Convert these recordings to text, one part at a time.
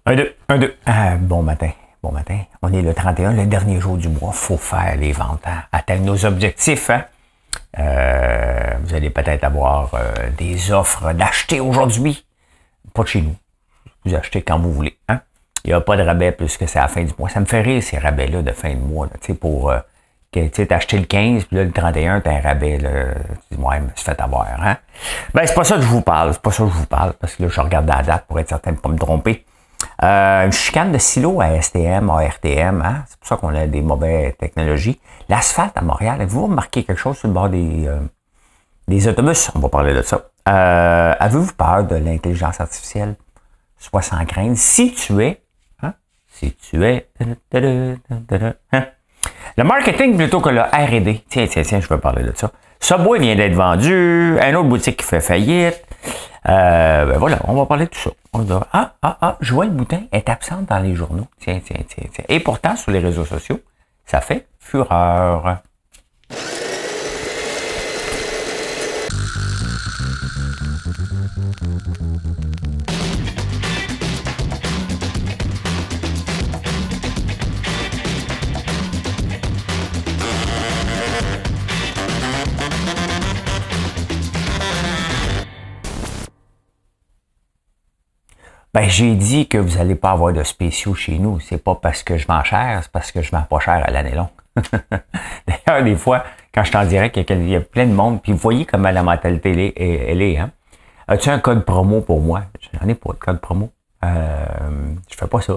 Un, deux, un, deux. Bon matin, bon matin. On est le 31, le dernier jour du mois. Faut faire les ventes, hein? Atteindre nos objectifs. Hein? Vous allez peut-être avoir des offres d'acheter aujourd'hui. Pas de chez nous. Vous achetez quand vous voulez. Hein? Il n'y a pas de rabais plus que c'est à la fin du mois. Ça me fait rire ces rabais-là de fin de mois. Tu sais, pour t'as acheté le 15, puis là, le 31, t'as un rabais. Là. Tu dis, ouais, je me suis fait avoir. Hein? Ben, c'est pas ça que je vous parle. C'est pas ça que je vous parle. Parce que là, je regarde la date pour être certain de ne pas me tromper. Une chicane de silo à STM, à RTM, hein? C'est pour ça qu'on a des mauvaises technologies. L'asphalte à Montréal, avez-vous remarqué quelque chose sur le bord des autobus? On va parler de ça. Avez-vous peur de l'intelligence artificielle? Sois sans crainte. Si tu es, hein? Hein? Le marketing plutôt que le R&D. Tiens, je veux parler de ça. Subway vient d'être vendu, une autre boutique qui fait faillite. Ben voilà, on va parler de tout ça. On va dire, Joël Boutin est absente dans les journaux. Tiens. Et pourtant, sur les réseaux sociaux, ça fait fureur. Ben, j'ai dit que vous n'allez pas avoir de spéciaux chez nous. C'est pas parce que je vends cher, c'est parce que je vends pas cher à l'année longue. D'ailleurs, des fois, quand je t'en dirais qu'il y a plein de monde, puis vous voyez comment la mentalité elle est, hein? As-tu un code promo pour moi? J'en ai pas de code promo. Je fais pas ça.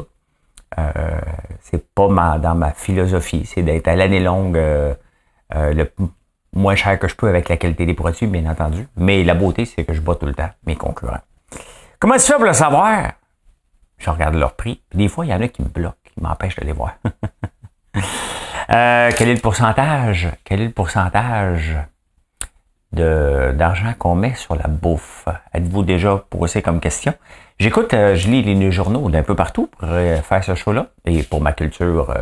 C'est pas dans ma philosophie. C'est d'être à l'année longue le moins cher que je peux avec la qualité des produits, bien entendu. Mais la beauté, c'est que je bats tout le temps mes concurrents. Comment tu fais pour le savoir? Je regarde leur prix. Puis des fois, il y en a qui me bloquent, qui m'empêchent de les voir. Quel est le pourcentage? Quel est le pourcentage d'argent qu'on met sur la bouffe? Êtes-vous déjà posé comme question? Je lis les journaux d'un peu partout pour faire ce show-là et pour ma culture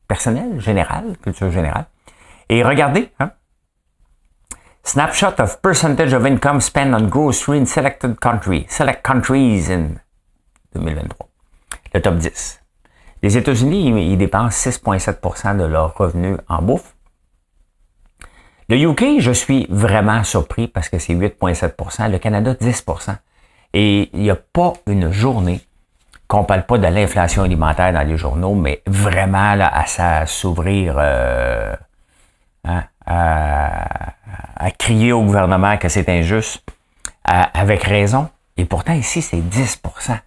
personnelle, générale, culture générale. Et regardez, hein? Snapshot of percentage of income spent on grocery in select countries in 2023. Le top 10. Les États-Unis, ils dépensent 6,7% de leurs revenus en bouffe. Le UK, je suis vraiment surpris parce que c'est 8,7%. Le Canada, 10%. Et il n'y a pas une journée qu'on ne parle pas de l'inflation alimentaire dans les journaux, mais vraiment là, à s'ouvrir à crier au gouvernement que c'est injuste, avec raison. Et pourtant, ici, c'est 10%.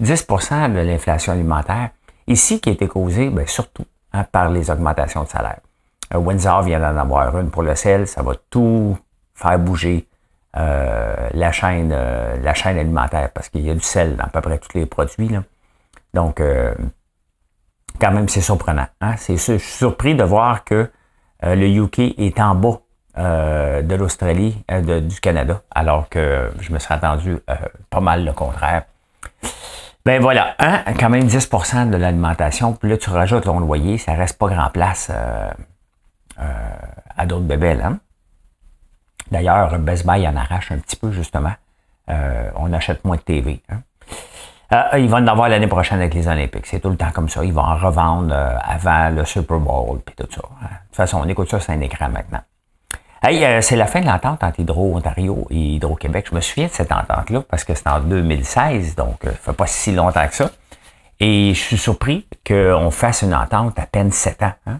10% de l'inflation alimentaire, ici, qui a été causée, surtout par les augmentations de salaire. Windsor vient d'en avoir une pour le sel, ça va tout faire bouger la chaîne alimentaire, parce qu'il y a du sel dans à peu près tous les produits. Là. Donc, quand même, c'est surprenant. Hein? Je suis surpris de voir que le UK est en bas de l'Australie, du Canada, alors que je me serais attendu pas mal le contraire. Ben voilà, hein? Quand même 10% de l'alimentation, puis là tu rajoutes ton loyer, ça reste pas grand place à d'autres bébelles. Hein? D'ailleurs, Best Buy en arrache un petit peu justement. On achète moins de TV. Hein? Ils vont en avoir l'année prochaine avec les Olympiques. C'est tout le temps comme ça. Ils vont en revendre avant le Super Bowl puis tout ça. Hein. De toute façon, on écoute ça sur un écran maintenant. Hey, c'est la fin de l'entente entre Hydro-Ontario et Hydro-Québec. Je me souviens de cette entente-là parce que c'était en 2016, donc ça fait pas si longtemps que ça. Et je suis surpris qu'on fasse une entente à peine 7 ans. Hein.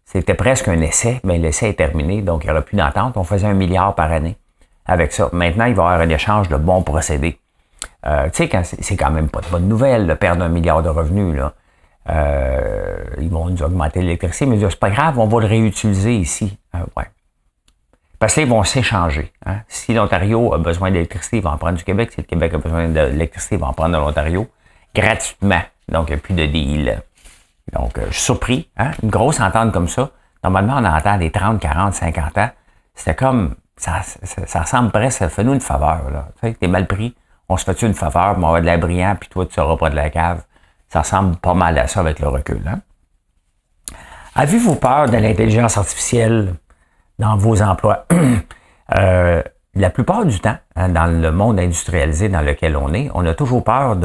C'était presque un essai, mais l'essai est terminé, donc il n'y aura plus d'entente. On faisait 1 milliard par année avec ça. Maintenant, il va y avoir un échange de bons procédés. Tu sais, c'est quand même pas de bonne nouvelle de perdre 1 milliard de revenus. Là. Ils vont nous augmenter l'électricité, mais c'est pas grave, on va le réutiliser ici. Ouais. Parce qu'ils vont s'échanger. Hein. Si l'Ontario a besoin d'électricité, il va en prendre du Québec. Si le Québec a besoin d'électricité, il va en prendre de l'Ontario gratuitement. Donc, il n'y a plus de deal. Donc, je suis surpris. Hein. Une grosse entente comme ça. Normalement, on entend des 30, 40, 50 ans. C'était comme... Ça ressemble presque... Fais-nous une faveur. Là. Tu sais, t'es mal pris. On se fait une faveur, mais on va de l'air brillant, puis toi, tu seras pas de la cave. Ça ressemble pas mal à ça avec le recul. Hein? Avez-vous peur de l'intelligence artificielle dans vos emplois? la plupart du temps, hein, dans le monde industrialisé dans lequel on a toujours peur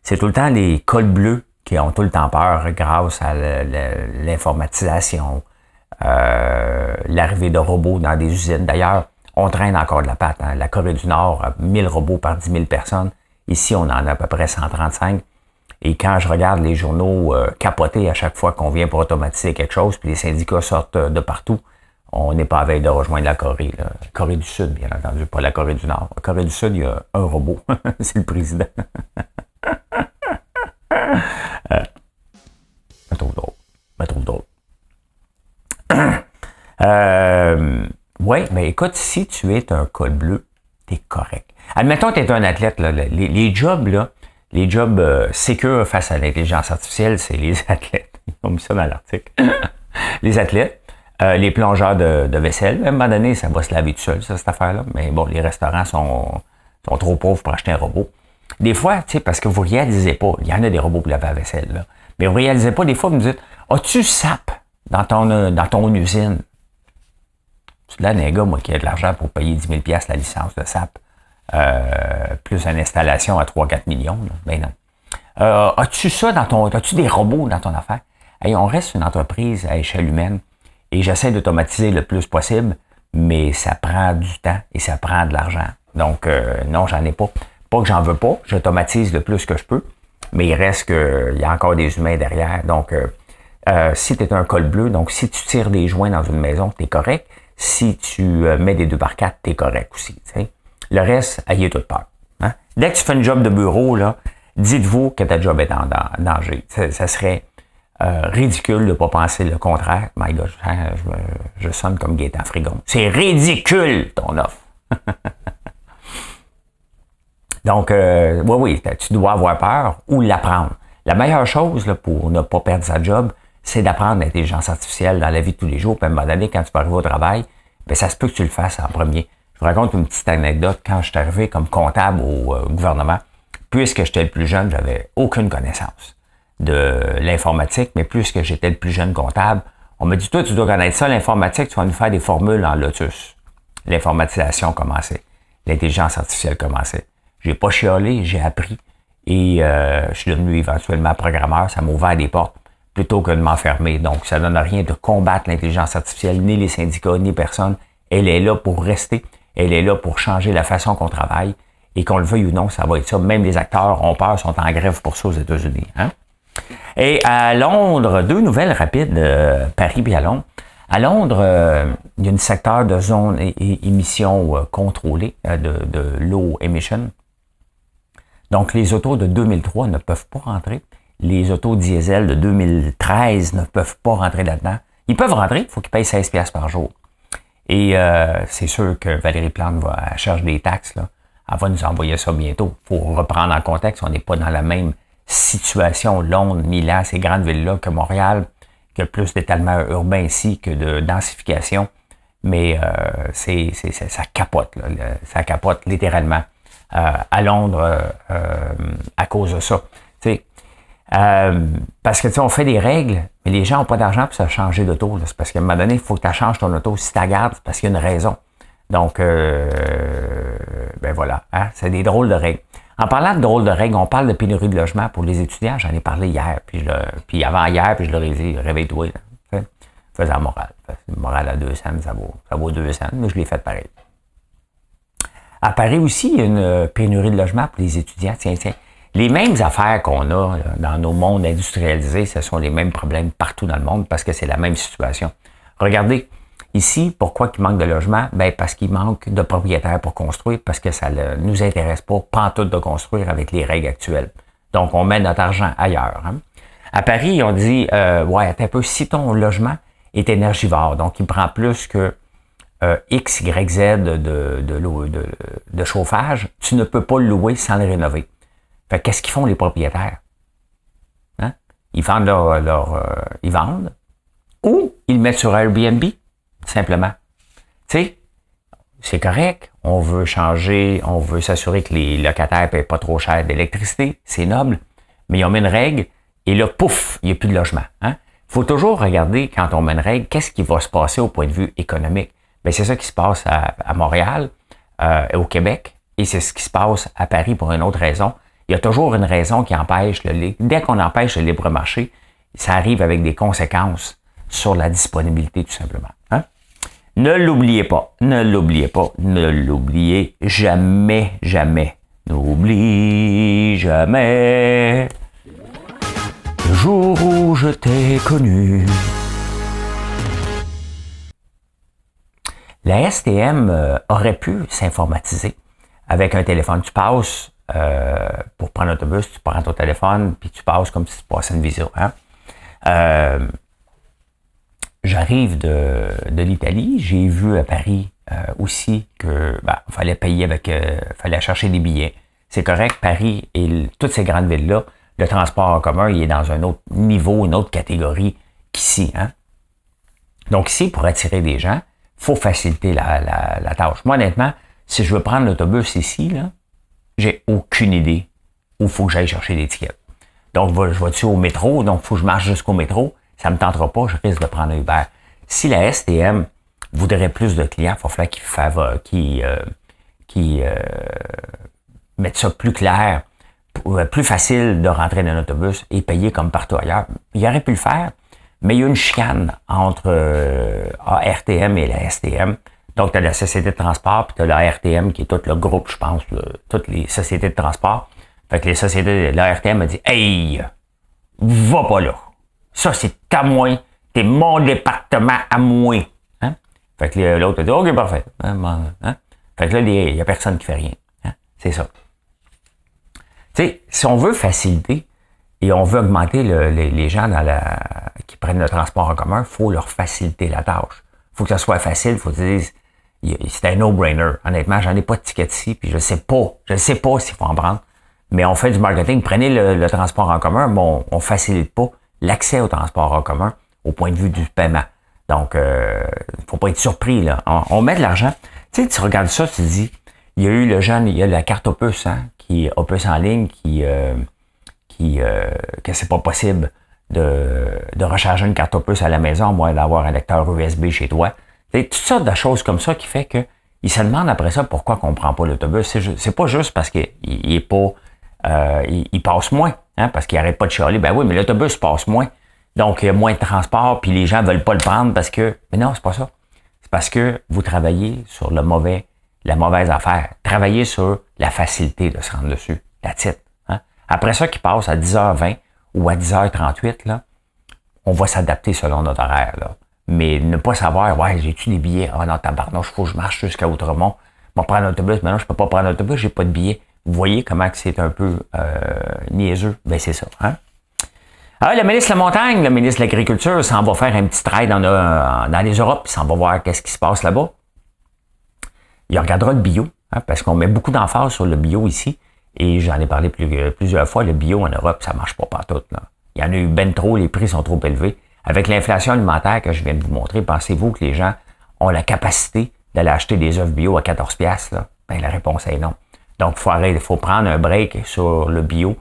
c'est tout le temps les cols bleus qui ont tout le temps peur grâce à l'informatisation, l'arrivée de robots dans des usines. D'ailleurs, on traîne encore de la patte. Hein. La Corée du Nord a 1000 robots par 10 000 personnes. Ici, on en a à peu près 135. Et quand je regarde les journaux capoter à chaque fois qu'on vient pour automatiser quelque chose, puis les syndicats sortent de partout, on n'est pas à veille de rejoindre la Corée. La Corée du Sud, bien entendu, pas la Corée du Nord. La Corée du Sud, il y a un robot. C'est le président. Je trouve drôle. Oui, mais écoute, si tu es un col bleu, t'es correct. Admettons que tu es un athlète, là, les jobs, là, les jobs sécures face à l'intelligence artificielle, c'est les athlètes. Ils ont mis ça dans l'article. Les athlètes, les plongeurs de vaisselle. À un moment donné, ça va se laver tout seul, ça, cette affaire-là. Mais bon, les restaurants sont trop pauvres pour acheter un robot. Des fois, tu sais, parce que vous réalisez pas, il y en a des robots pour laver la vaisselle, là. Mais vous réalisez pas, des fois, vous me dites, as-tu SAP dans ton usine? C'est là un gars, moi, qui a de l'argent pour payer 10 000 $ la licence de SAP. Plus une installation à 3-4 millions. Là. Ben non. As-tu ça as-tu des robots dans ton affaire? Hey, on reste une entreprise à échelle humaine et j'essaie d'automatiser le plus possible, mais ça prend du temps et ça prend de l'argent. Donc, non, j'en ai pas. Pas que j'en veux pas, j'automatise le plus que je peux, mais il reste qu'il y a encore des humains derrière. Donc, si tu es un col bleu, donc si tu tires des joints dans une maison, tu es correct. Si tu mets des 2x4, tu es correct aussi. T'sais. Le reste, ayez toute peur. Hein? Dès que tu fais une job de bureau, là, dites-vous que ta job est en danger. Ça serait ridicule de ne pas penser le contraire. My God, je sonne comme Gaétan Frigon. C'est ridicule, ton offre. Donc, oui, tu dois avoir peur ou l'apprendre. La meilleure chose là, pour ne pas perdre sa job, c'est d'apprendre l'intelligence artificielle dans la vie de tous les jours. Puis à un moment donné, quand tu peux arriver au travail, bien, ça se peut que tu le fasses en premier. Je vous raconte une petite anecdote. Quand je suis arrivé comme comptable au gouvernement, puisque j'étais le plus jeune, j'avais aucune connaissance de l'informatique, mais puisque j'étais le plus jeune comptable, on m'a dit, toi, tu dois connaître ça, l'informatique, tu vas nous faire des formules en Lotus. L'informatisation commençait. L'intelligence artificielle commençait. J'ai pas chialé, j'ai appris. Et je suis devenu éventuellement programmeur. Ça m'a ouvert des portes plutôt que de m'enfermer. Donc, ça ne donne rien de combattre l'intelligence artificielle, ni les syndicats, ni personne. Elle est là pour rester. Elle est là pour changer la façon qu'on travaille. Et qu'on le veuille ou non, ça va être ça. Même les acteurs ont peur, sont en grève pour ça aux États-Unis. Hein? Et à Londres, 2 nouvelles rapides, Paris et à Londres. À Londres, il y a un secteur de zone émission contrôlée de low emission. Donc, les autos de 2003 ne peuvent pas rentrer. Les autos diesel de 2013 ne peuvent pas rentrer là-dedans. Ils peuvent rentrer, il faut qu'ils payent 16 $ par jour. Et c'est sûr que Valérie Plante va charger des taxes. Là. Elle va nous envoyer ça bientôt. Il faut reprendre en contexte, on n'est pas dans la même situation. Londres, Milan, ces grandes villes-là que Montréal, qu'il y a plus d'étalement urbain ici que de densification. Mais ça capote, là. Ça capote littéralement. À Londres à cause de ça. Parce que on fait des règles, mais les gens n'ont pas d'argent pour se changer d'auto. C'est parce qu'à un moment donné, il faut que tu changes ton auto. Si tu la gardes, c'est parce qu'il y a une raison. Donc, ben voilà, hein, c'est des drôles de règles. En parlant de drôles de règles, on parle de pénurie de logement pour les étudiants. J'en ai parlé hier, puis avant-hier, puis je leur ai dit, réveille-toi. Faisais la morale. Une morale à 2 cents, ça vaut 2 cents, mais je l'ai fait pareil. À Paris aussi, il y a une pénurie de logement pour les étudiants. Tiens. Les mêmes affaires qu'on a là, dans nos mondes industrialisés, ce sont les mêmes problèmes partout dans le monde parce que c'est la même situation. Regardez, ici, pourquoi il manque de logement? Ben parce qu'il manque de propriétaires pour construire, parce que ça ne nous intéresse pas pantoute de construire avec les règles actuelles. Donc, on met notre argent ailleurs. Hein? À Paris, on dit, ouais, attends un peu, si ton logement est énergivore, donc il prend plus que X, Y, Z de chauffage, tu ne peux pas le louer sans le rénover. Fait qu'est-ce qu'ils font les propriétaires? Hein? Ils vendent ils vendent ou ils le mettent sur Airbnb, simplement. Tu sais, c'est correct, on veut changer, on veut s'assurer que les locataires ne paient pas trop cher d'électricité, c'est noble, mais ils ont mis une règle et là, pouf, il n'y a plus de logement. Hein? Faut toujours regarder, quand on met une règle, qu'est-ce qui va se passer au point de vue économique. Bien, c'est ça qui se passe à Montréal. au Québec, et c'est ce qui se passe à Paris pour une autre raison. Il y a toujours une raison qui empêche dès qu'on empêche le libre marché, ça arrive avec des conséquences sur la disponibilité, tout simplement. Hein? Ne l'oubliez pas, ne l'oubliez pas, ne l'oubliez jamais, jamais. N'oublie jamais le jour où je t'ai connu. La STM aurait pu s'informatiser avec un téléphone. Tu passes pour prendre l'autobus, tu prends ton téléphone, puis tu passes comme si tu passais une visite. Hein? J'arrive de l'Italie, j'ai vu à Paris aussi que fallait payer fallait chercher des billets. C'est correct, Paris et toutes ces grandes villes-là, le transport en commun, il est dans un autre niveau, une autre catégorie qu'ici. Hein? Donc ici, pour attirer des gens, il faut faciliter la tâche. Moi, honnêtement, si je veux prendre l'autobus ici, là, j'ai aucune idée où il faut que j'aille chercher des tickets. Donc, je vais dessus au métro, donc il faut que je marche jusqu'au métro. Ça ne me tentera pas, je risque de prendre un Uber. Si la STM voudrait plus de clients, il va falloir qu'ils mettent ça plus clair, plus facile de rentrer dans l'autobus et payer comme partout ailleurs. Il aurait pu le faire, mais il y a une chicane entre RTM et la STM. Donc, tu as la Société de transport, puis tu as la RTM, qui est tout le groupe, je pense, toutes les sociétés de transport. Fait que les sociétés, la RTM a dit « Hey, va pas là. Ça, c'est à moi. C'est mon département à moi. Hein? » Fait que l'autre a dit « OK, parfait. Hein? Fait que là, il n'y a personne qui fait rien. Hein? C'est ça. Tu sais, si on veut faciliter et on veut augmenter les gens qui prennent le transport en commun, il faut leur faciliter la tâche. Il faut que ça soit facile. Il faut dire c'est un no-brainer. Honnêtement, j'en ai pas de ticket ici, puis je sais pas s'il faut en prendre. Mais on fait du marketing. Prenez le transport en commun, mais on facilite pas l'accès au transport en commun au point de vue du paiement. Donc, faut pas être surpris, là. On met de l'argent. Tu sais, tu regardes ça, tu te dis, il y a eu le jeune, il y a la carte Opus, hein, Opus en ligne, que c'est pas possible de recharger une carte Opus à la maison, à moins d'avoir un lecteur USB chez toi. C'est toutes sortes de choses comme ça qui fait que il se demande après ça pourquoi qu'on prend pas l'autobus. C'est pas juste parce qu'il est pas il passe moins, hein, parce qu'il arrête pas de chialer. Ben oui, mais l'autobus passe moins. Donc, il y a moins de transport, puis les gens veulent pas le prendre parce que. Mais non, c'est pas ça. C'est parce que vous travaillez sur la mauvaise affaire. Travaillez sur la facilité de se rendre dessus. La titre. Hein. Après ça, qui passe à 10h20 ou à 10h38, là, on va s'adapter selon notre horaire, là. Mais ne pas savoir, ouais, j'ai-tu des billets? Ah non, tabarnouche, faut que je marche jusqu'à Outremont. Je vais prendre l'autobus. Mais non, je peux pas prendre l'autobus, j'ai pas de billets. Vous voyez comment que c'est un peu niaiseux? Ben, c'est ça, hein? Alors, le ministre de la Montagne, le ministre de l'Agriculture, s'en va faire un petit trail dans les Europes, puis s'en va voir qu'est-ce qui se passe là-bas. Il regardera le bio, hein, parce qu'on met beaucoup d'emphase sur le bio ici, et j'en ai parlé plusieurs fois, le bio en Europe, ça marche pas partout, là. Il y en a eu ben trop, les prix sont trop élevés. Avec l'inflation alimentaire que je viens de vous montrer, pensez-vous que les gens ont la capacité d'aller acheter des œufs bio à 14$, là? Ben, la réponse est non. Donc, il faut prendre un break sur le bio,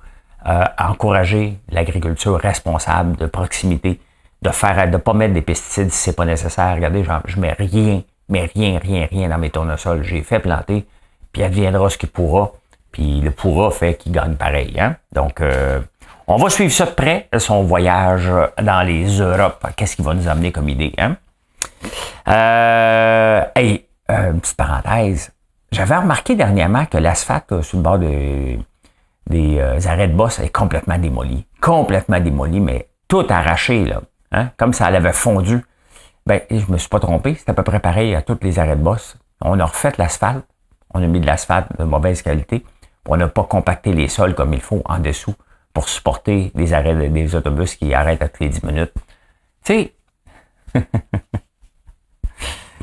encourager l'agriculture responsable, de proximité, de pas mettre des pesticides si c'est pas nécessaire. Regardez, je mets rien dans mes tournesols. J'ai fait planter, puis adviendra ce qu'il pourra, puis le pourra fait qu'il gagne pareil. Hein? Donc, on va suivre ça de près, son voyage dans les Europes. Qu'est-ce qu'il va nous amener comme idée? Hein? Une petite parenthèse. J'avais remarqué dernièrement que l'asphalte sur le bord des arrêts de bus est complètement démoli. Complètement démoli, mais tout arraché, là. Hein? Comme ça l'avait fondu. Ben, je me suis pas trompé. C'est à peu près pareil à tous les arrêts de bus. On a refait l'asphalte. On a mis de l'asphalte de mauvaise qualité. On n'a pas compacté les sols comme il faut en dessous pour supporter des arrêts des autobus qui arrêtent à toutes les 10 minutes. Tu sais,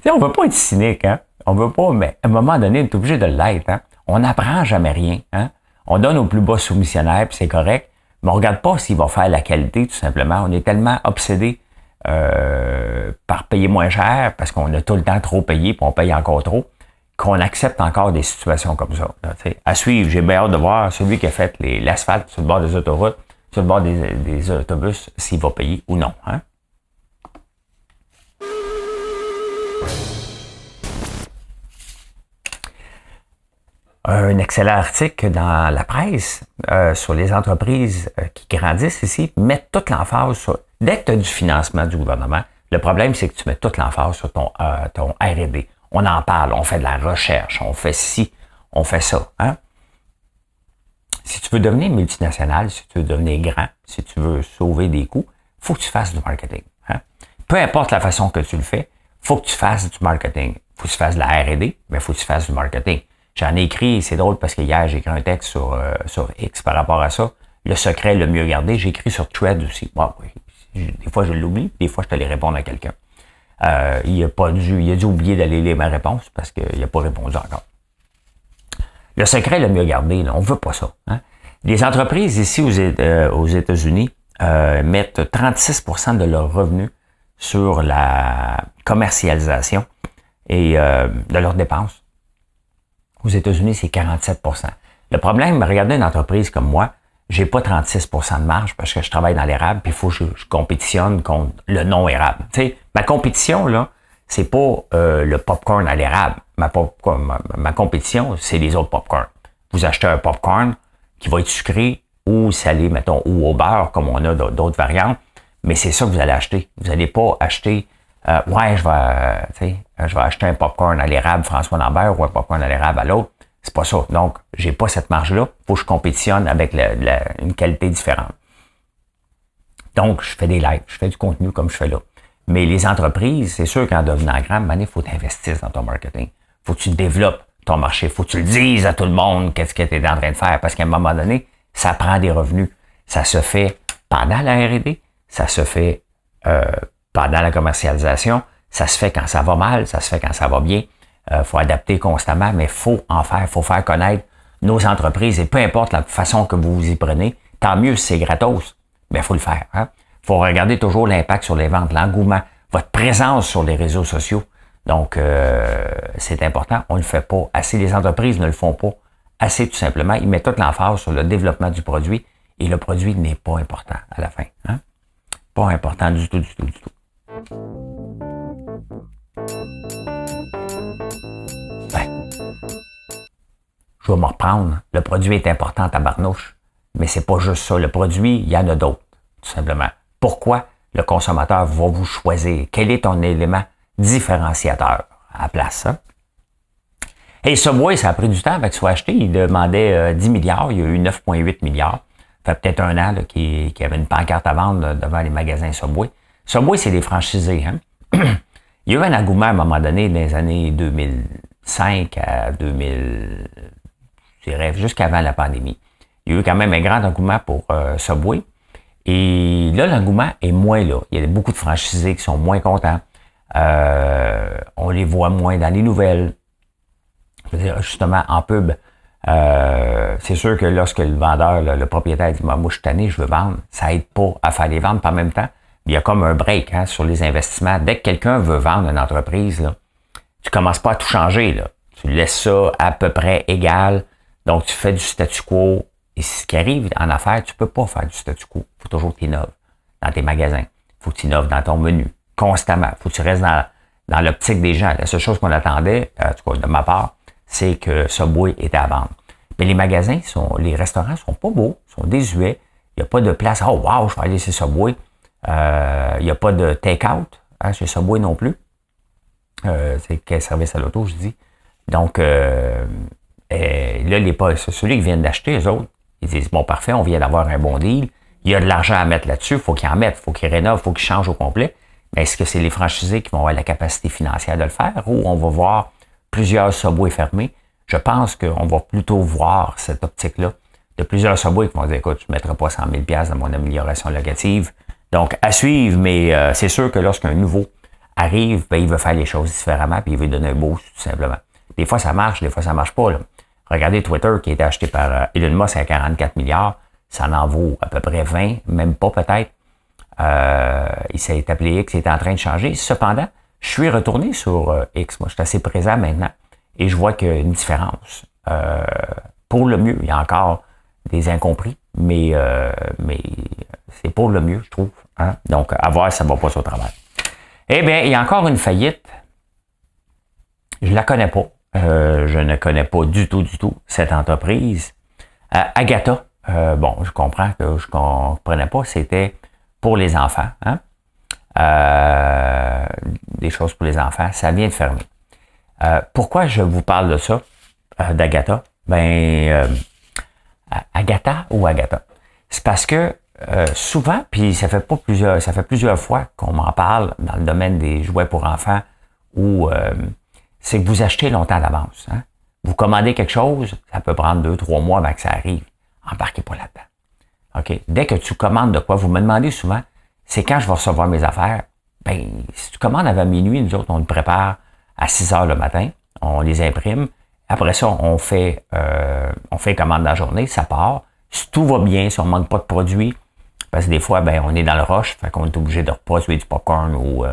on veut pas être cynique, hein? On veut pas, mais à un moment donné, on est obligé de l'être, hein? On n'apprend jamais rien, hein? On donne au plus bas soumissionnaire, puis c'est correct, mais on regarde pas s'il va faire la qualité, tout simplement. On est tellement obsédé par payer moins cher, parce qu'on a tout le temps trop payé, puis on paye encore trop, qu'on accepte encore des situations comme ça. Là, à suivre, j'ai bien hâte de voir celui qui a fait l'asphalte sur le bord des autoroutes, sur le bord des autobus, s'il va payer ou non, hein? un excellent article dans la presse sur les entreprises qui grandissent ici, mettent toute l'emphase sur... Dès que tu as du financement du gouvernement, le problème, c'est que tu mets toute l'emphase sur ton R&D. On en parle, on fait de la recherche, on fait ci, on fait ça. Hein? Si tu veux devenir multinational, si tu veux devenir grand, si tu veux sauver des coûts, il faut que tu fasses du marketing. Hein? Peu importe la façon que tu le fais, il faut que tu fasses du marketing. Il faut que tu fasses de la R&D, mais il faut que tu fasses du marketing. J'en ai écrit, c'est drôle parce que hier, j'ai écrit un texte sur X par rapport à ça. Le secret, le mieux gardé. J'ai écrit sur Thread aussi. Bon, oui. Des fois, je l'oublie. Des fois, je t'allais répondre à quelqu'un. Il a dû oublier d'aller lire ma réponse parce qu'il n'a pas répondu encore. Le secret, le mieux gardé, là, on ne veut pas ça. Hein? Les entreprises ici aux États-Unis mettent 36% de leurs revenus sur la commercialisation et de leurs dépenses. Aux États-Unis, c'est 47%. Le problème, regardez une entreprise comme moi, j'ai pas 36% de marge parce que je travaille dans l'érable puis il faut que je compétitionne contre le non-érable. Tu sais, ma compétition, là, c'est pas le popcorn à l'érable. Ma compétition, c'est les autres popcorn. Vous achetez un popcorn qui va être sucré ou salé, mettons, ou au beurre, comme on a d'autres variantes, mais c'est ça que vous allez acheter. Vous n'allez pas acheter je vais acheter un popcorn à l'érable François Lambert ou un popcorn à l'érable à l'autre. C'est pas ça. Donc, j'ai pas cette marge-là. Faut que je compétitionne avec une qualité différente. Donc, je fais des lives, je fais du contenu comme je fais là. Mais les entreprises, c'est sûr qu'en devenant grand, il faut t'investir dans ton marketing. Faut que tu développes ton marché. Faut que tu le dises à tout le monde qu'est-ce que tu es en train de faire. Parce qu'à un moment donné, ça prend des revenus. Ça se fait pendant la R&D, ça se fait pendant la commercialisation, ça se fait quand ça va mal, ça se fait quand ça va bien. Faut adapter constamment, mais faut faire connaître nos entreprises et peu importe la façon que vous vous y prenez, tant mieux si c'est gratos, mais faut le faire. Hein? Faut regarder toujours l'impact sur les ventes, l'engouement, votre présence sur les réseaux sociaux. Donc, c'est important. On ne le fait pas assez. Les entreprises ne le font pas assez, tout simplement. Ils mettent toute l'emphase sur le développement du produit et le produit n'est pas important à la fin. Hein? Pas important du tout. Je vais me reprendre. Le produit est important, tabarnouche. Mais c'est pas juste ça. Le produit, il y en a d'autres, tout simplement. Pourquoi le consommateur va vous choisir? Quel est ton élément différenciateur à la place? Hein? Et Subway, ça a pris du temps avec soit acheté. Il demandait 10 milliards. Il y a eu 9,8 milliards. Ça fait peut-être un an qu'il y avait une pancarte à vendre devant les magasins Subway. Subway, c'est des franchisés. Hein? Il y a eu un engouement à un moment donné dans les années 2005 à 2000, je dirais, jusqu'avant la pandémie. Il y a eu quand même un grand engouement pour Subway. Et là, l'engouement est moins là. Il y a beaucoup de franchisés qui sont moins contents. On les voit moins dans les nouvelles. Je veux dire, justement, en pub, c'est sûr que lorsque le vendeur, le propriétaire dit « Moi, je suis tanné, je veux vendre », ça aide pas à faire les ventes. Puis en même temps, il y a comme un break sur les investissements. Dès que quelqu'un veut vendre une entreprise, là, tu commences pas à tout changer. Là. Tu laisses ça à peu près égal. Donc, tu fais du statu quo. Et ce qui arrive en affaires, tu peux pas faire du statu quo. Il faut toujours que tu innoves dans tes magasins. Il faut que tu innoves dans ton menu. Constamment. Il faut que tu restes dans l'optique des gens. La seule chose qu'on attendait, en tout cas de ma part, c'est que Subway était à vendre. Mais les magasins, les restaurants sont pas beaux, sont désuets. Il n'y a pas de place. Oh wow, je vais aller chez Subway. Il n'y a pas de take-out chez Subway non plus. C'est quel service à l'auto, je dis. Donc, là, ceux-là qui viennent d'acheter, eux autres, ils disent, bon, parfait, on vient d'avoir un bon deal. Il y a de l'argent à mettre là-dessus, il faut qu'ils en mettent, il faut qu'ils rénovent, il faut qu'ils changent au complet. Mais est-ce que c'est les franchisés qui vont avoir la capacité financière de le faire ou on va voir plusieurs Subway fermés? Je pense qu'on va plutôt voir cette optique-là de plusieurs Subway qui vont dire, écoute, je ne mettrai pas 100 000 $ dans mon amélioration locative. Donc, à suivre, mais c'est sûr que lorsqu'un nouveau arrive, il veut faire les choses différemment puis il veut donner un boost, tout simplement. Des fois, ça marche, des fois, ça marche pas. Là. Regardez Twitter qui a été acheté par Elon Musk à 44 milliards. Ça en vaut à peu près 20, même pas peut-être. Il s'est appelé X, il est en train de changer. Cependant, je suis retourné sur X. Moi, je suis assez présent maintenant et je vois qu'il y a une différence. Pour le mieux, il y a encore des incompris, mais c'est pour le mieux, je trouve. Hein? Donc, à voir si ça ne va pas sur le travail. Eh bien, il y a encore une faillite. Je la connais pas. Je ne connais pas du tout cette entreprise. Agatha, bon, je comprends que je ne comprenais pas, c'était pour les enfants. Hein? Des choses pour les enfants, ça vient de fermer. Pourquoi je vous parle de ça, d'Agatha? Agatha ou Agatha? C'est parce que souvent, puis ça fait plusieurs fois qu'on m'en parle dans le domaine des jouets pour enfants, où c'est que vous achetez longtemps d'avance. Hein? Vous commandez quelque chose, ça peut prendre 2-3 mois avant que ça arrive. Embarquez pas là-dedans. OK? Dès que tu commandes de quoi, vous me demandez souvent, c'est quand je vais recevoir mes affaires. Si tu commandes avant minuit, nous autres, on le prépare à 6 heures le matin, on les imprime. Après ça, on fait commande dans la journée, ça part. Si tout va bien, si on ne manque pas de produits, parce que des fois, on est dans le rush, fait qu'on est obligé de reproduire du popcorn ou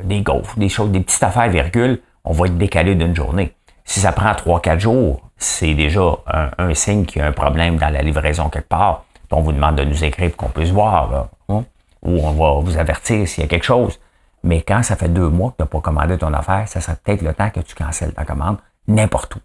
des gaufres, des choses, des petites affaires, virgule, on va être décalé d'une journée. Si ça prend 3-4 jours, c'est déjà un signe qu'il y a un problème dans la livraison quelque part. Puis on vous demande de nous écrire pour qu'on puisse voir, là, hein? Ou on va vous avertir s'il y a quelque chose. Mais quand ça fait 2 mois que tu n'as pas commandé ton affaire, ça serait peut-être le temps que tu cancelles ta commande n'importe où.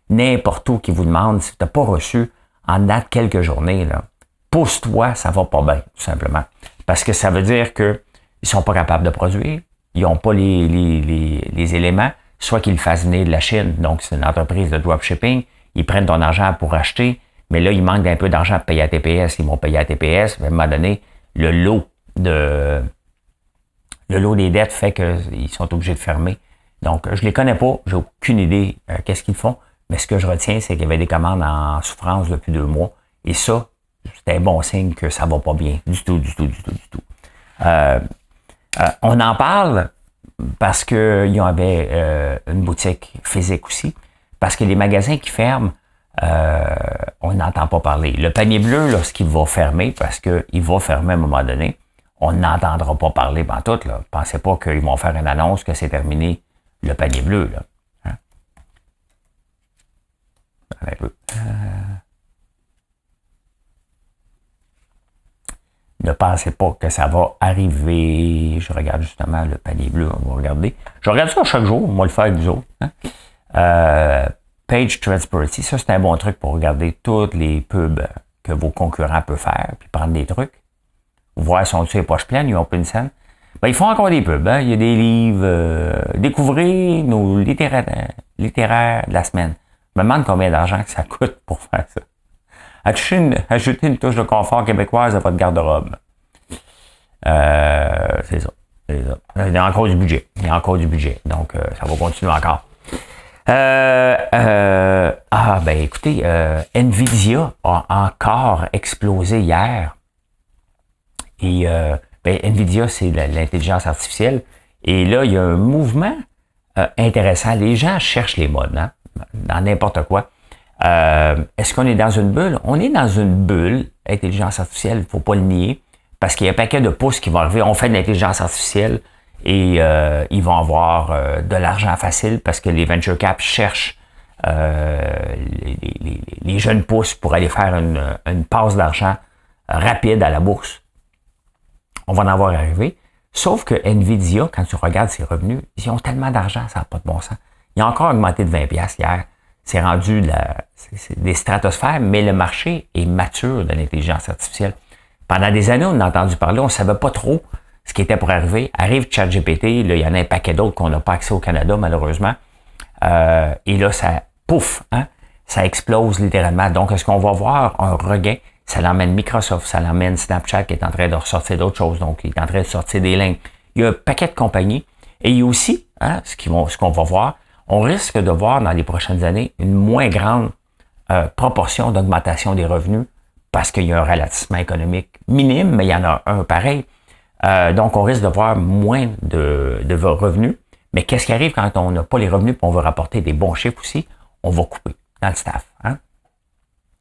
N'importe où qui vous demande si tu n'as pas reçu en dedans de quelques journées, là, pousse-toi, ça va pas bien, tout simplement. Parce que ça veut dire qu'ils ne sont pas capables de produire, ils n'ont pas les éléments, soit qu'ils le fassent venir de la Chine, donc c'est une entreprise de dropshipping, ils prennent ton argent pour acheter, mais là, il manque d'un peu d'argent pour payer à TPS, ils vont payer à TPS, à un moment donné, le lot des dettes fait qu'ils sont obligés de fermer. Donc, je les connais pas, j'ai aucune idée qu'est-ce qu'ils font, mais ce que je retiens, c'est qu'il y avait des commandes en souffrance depuis 2 mois, et ça, c'est un bon signe que ça va pas bien, du tout. On en parle parce qu'il y avait une boutique physique aussi, parce que les magasins qui ferment, on n'entend pas parler. Le panier bleu, lorsqu'il va fermer, parce qu'il va fermer à un moment donné, on n'entendra pas parler pantoute, là. Pensez pas qu'ils vont faire une annonce que c'est terminé le panier bleu, là. Hein? Un peu. Ne pensez pas que ça va arriver. Je regarde justement le panier bleu, on va regarder. Je regarde ça chaque jour, on va le faire avec vous autres. Hein? Page Transparency, ça c'est un bon truc pour regarder toutes les pubs que vos concurrents peuvent faire, puis prendre des trucs. Voir si on les poches pleines, ils ont pas une scène. Ils font encore des pubs, hein? Il y a des livres. Découvrez nos littéraires de la semaine. Je me demande combien d'argent que ça coûte pour faire ça. Ajoutez une touche de confort québécoise à votre garde-robe. C'est ça. Il y a encore du budget. Donc, ça va continuer encore. Écoutez, Nvidia a encore explosé hier. Et Nvidia, c'est l'intelligence artificielle. Et là, il y a un mouvement intéressant. Les gens cherchent les modes, hein, dans n'importe quoi. Est-ce qu'on est dans une bulle? On est dans une bulle, intelligence artificielle, il ne faut pas le nier, parce qu'il y a un paquet de pouces qui vont arriver. On fait de l'intelligence artificielle et ils vont avoir de l'argent facile parce que les venture caps cherchent les jeunes pousses pour aller faire une passe d'argent rapide à la bourse. On va en avoir arrivé. Sauf que Nvidia, quand tu regardes ses revenus, ils ont tellement d'argent, ça n'a pas de bon sens. Ils ont encore augmenté de 20$ hier. C'est rendu des stratosphères, mais le marché est mature de l'intelligence artificielle. Pendant des années, on a entendu parler, on ne savait pas trop ce qui était pour arriver. Arrive ChatGPT, là, il y en a un paquet d'autres qu'on n'a pas accès au Canada, malheureusement. Et là, ça, pouf, hein, ça explose littéralement. Donc, est-ce qu'on va voir un regain? Ça l'emmène Microsoft, ça l'emmène Snapchat qui est en train de ressortir d'autres choses, donc il est en train de sortir des lignes. Il y a un paquet de compagnies. Et il y a aussi, hein, ce qu'on va voir, on risque de voir dans les prochaines années une moins grande proportion d'augmentation des revenus parce qu'il y a un ralentissement économique minime, mais il y en a un pareil. Donc, on risque de voir moins de revenus. Mais qu'est-ce qui arrive quand on n'a pas les revenus et on veut rapporter des bons chiffres aussi? On va couper dans le staff. Hein?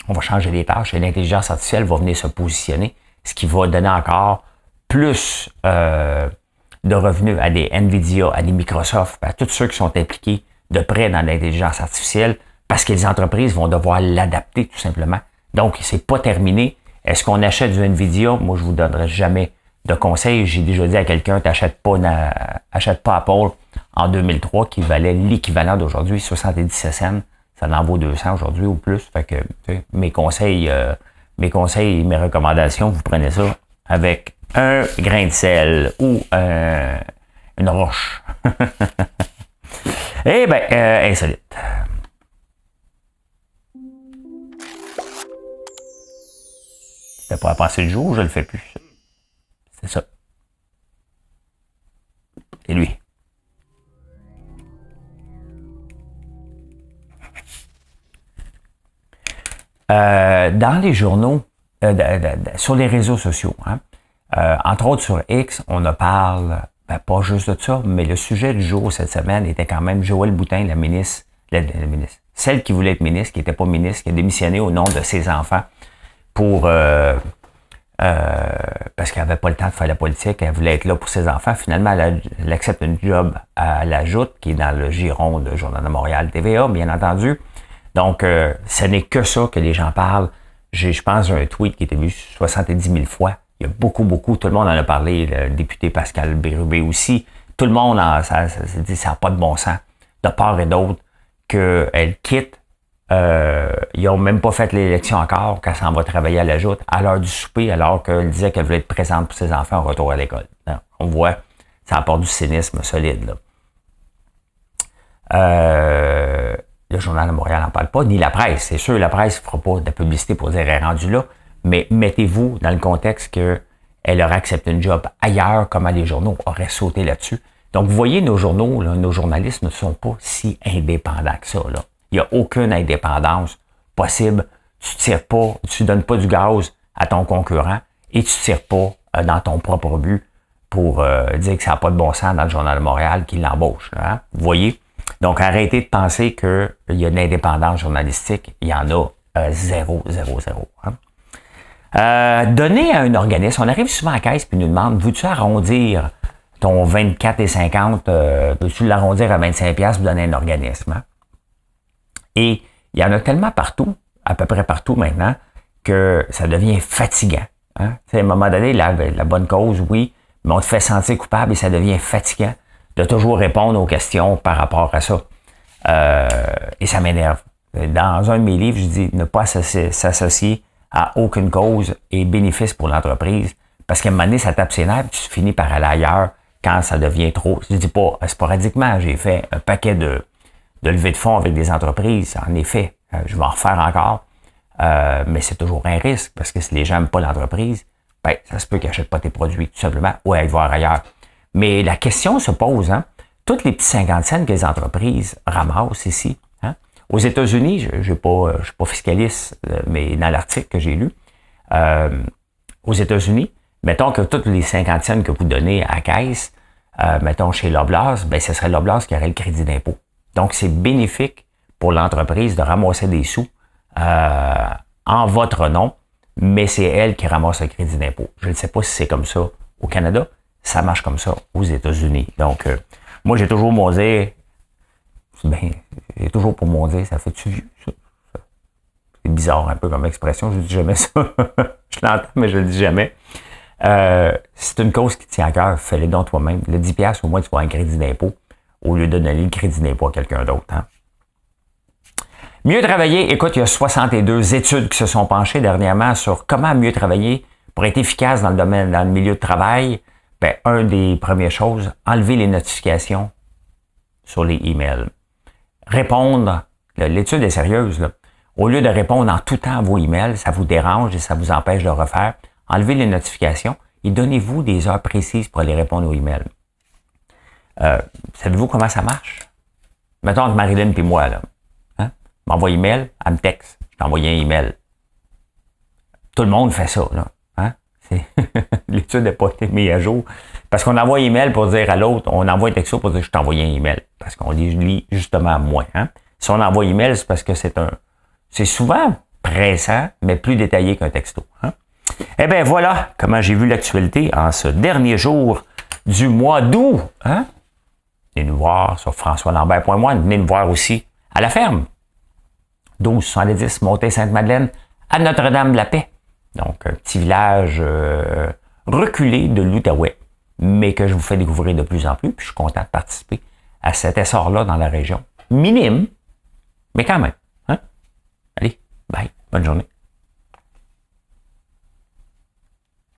On va changer les tâches et l'intelligence artificielle va venir se positionner, ce qui va donner encore plus de revenus à des Nvidia, à des Microsoft, à tous ceux qui sont impliqués de près dans l'intelligence artificielle, parce que les entreprises vont devoir l'adapter tout simplement. Donc, c'est pas terminé. Est-ce qu'on achète du Nvidia? Moi, je vous donnerai jamais de conseils. J'ai déjà dit à quelqu'un, achète pas Apple en 2003 qui valait l'équivalent d'aujourd'hui, 77 cents. Ça en vaut 200 aujourd'hui ou plus. Fait que mes conseils, mes recommandations, vous prenez ça avec un grain de sel ou une roche. Eh bien, insolite. C'était pas à passer le jour, je le fais plus. C'est ça. C'est lui. Dans les journaux, sur les réseaux sociaux, hein, entre autres sur X, on ne parle pas juste de ça, mais le sujet du jour cette semaine était quand même Joëlle Boutin, la ministre, celle qui voulait être ministre, qui n'était pas ministre, qui a démissionné au nom de ses enfants pour parce qu'elle n'avait pas le temps de faire la politique, elle voulait être là pour ses enfants. Finalement, elle accepte un job à la Joute, qui est dans le giron de Journal de Montréal, TVA, bien entendu. Donc, ce n'est que ça que les gens parlent. Je pense un tweet qui a été vu 70 000 fois. Il y a beaucoup, tout le monde en a parlé. Le député Pascal Bérubé aussi. Tout le monde, ça n'a pas de bon sens, de part et d'autre, qu'elle quitte. Ils n'ont même pas fait l'élection encore, quand ça en va travailler à la Joute, à l'heure du souper, alors qu'elle disait qu'elle voulait être présente pour ses enfants au retour à l'école. Non, on voit, ça apporte du cynisme solide, là. Le Journal de Montréal n'en parle pas, ni la presse. C'est sûr, la presse ne fera pas de publicité pour dire elle est rendue là, mais mettez-vous dans le contexte qu'elle aurait accepté un job ailleurs, comment les journaux auraient sauté là-dessus. Donc, vous voyez, nos journaux, là, nos journalistes ne sont pas si indépendants que ça, là. Il n'y a aucune indépendance possible. Tu ne tires pas, tu ne donnes pas du gaz à ton concurrent et tu ne tires pas dans ton propre but pour dire que ça n'a pas de bon sens dans le Journal de Montréal qui l'embauche. Hein? Vous voyez? Donc, arrêtez de penser qu'il y a une indépendance journalistique. Il y en a zéro. Hein? Donner à un organisme, on arrive souvent à la caisse et nous demande, veux-tu arrondir ton 24,50, veux-tu l'arrondir à 25$ pour donner à un organisme? Hein? Et il y en a tellement partout, à peu près partout maintenant, que ça devient fatigant. Hein? À un moment donné, la bonne cause, oui, mais on te fait sentir coupable et ça devient fatigant de toujours répondre aux questions par rapport à ça. Et ça m'énerve. Dans un de mes livres, je dis ne pas s'associer à aucune cause et bénéfice pour l'entreprise, parce qu'à un moment donné, ça tape ses nerfs, tu finis par aller ailleurs quand ça devient trop. Je dis pas sporadiquement, j'ai fait un paquet de levée de fonds avec des entreprises, en effet, je vais en refaire encore, mais c'est toujours un risque, parce que si les gens n'aiment pas l'entreprise, ben, ça se peut qu'ils n'achètent pas tes produits, tout simplement, ou aillent voir ailleurs. Mais la question se pose, hein, toutes les petits 50 cents que les entreprises ramassent ici, hein, aux États-Unis, je ne suis pas fiscaliste, mais dans l'article que j'ai lu, aux États-Unis, mettons que toutes les 50 cents que vous donnez à la caisse, mettons chez Loblaws, ben, ce serait Loblaws qui aurait le crédit d'impôt. Donc, c'est bénéfique pour l'entreprise de ramasser des sous en votre nom, mais c'est elle qui ramasse le crédit d'impôt. Je ne sais pas si c'est comme ça au Canada, ça marche comme ça aux États-Unis. Donc, moi, j'ai toujours mon dire, j'ai toujours pour mon dire, ça fait-tu vieux, ça? C'est bizarre un peu comme expression, je ne dis jamais ça. Je l'entends, mais je ne le dis jamais. C'est une cause qui tient à cœur, fais-le donc toi-même. Le 10$, au moins, tu vas avoir un crédit d'impôt, au lieu de donner le crédit d'impôt à quelqu'un d'autre. Hein? Mieux travailler, écoute, il y a 62 études qui se sont penchées dernièrement sur comment mieux travailler pour être efficace dans le milieu de travail. Ben, une des premières choses, enlever les notifications sur les emails. Répondre, l'étude est sérieuse, là. Au lieu de répondre en tout temps à vos emails, ça vous dérange et ça vous empêche de refaire. Enlevez les notifications et donnez-vous des heures précises pour aller répondre aux emails. Savez-vous comment ça marche? Mettons entre Marilyn et moi, là. Hein? M'envoie email, elle me texte. Je t'envoie un email. Tout le monde fait ça, là. Hein? L'étude n'a pas été mise à jour. Parce qu'on envoie un email pour dire à l'autre, on envoie un texto pour dire je t'envoie un email. Parce qu'on lit justement moins. Hein? Si on envoie un email, c'est parce que c'est souvent pressant, mais plus détaillé qu'un texto. Hein? Eh bien, voilà comment j'ai vu l'actualité en ce dernier jour du mois d'août. Hein? Venez nous voir sur françoislambert.moi. Venez nous voir aussi à la ferme. 1270 Montée-Sainte-Madeleine à Notre-Dame-de-la-Paix. Donc, un petit village reculé de l'Outaouais, mais que je vous fais découvrir de plus en plus. Puis, je suis content de participer à cet essor-là dans la région. Minime, mais quand même. Hein? Allez, bye. Bonne journée.